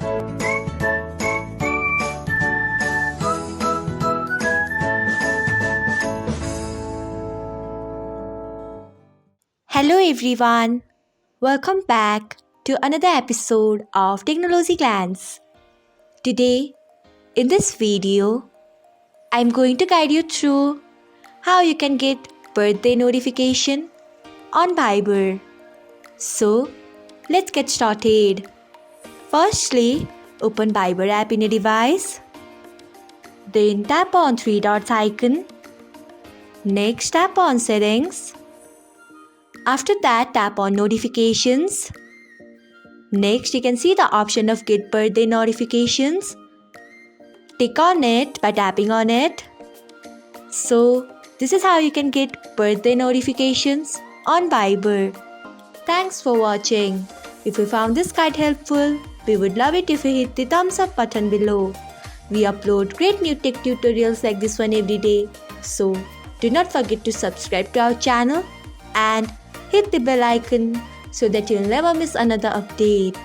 Hello everyone, welcome back to another episode of Technologyglance. Today, in this video, I'm going to guide you through how you can get birthday notification on Viber. So, let's get started. Firstly, open Viber app in your device. Then tap on three dots icon. Next, tap on settings. After that, tap on notifications. Next, you can see the option of get birthday notifications. Tick on it by tapping on it. So, this is how you can get birthday notifications on Viber. Thanks for watching. If you found this guide helpful, we would love it if you hit the thumbs up button below. We upload great new tech tutorials like this one every day. So, do not forget to subscribe to our channel and hit the bell icon so that you'll never miss another update.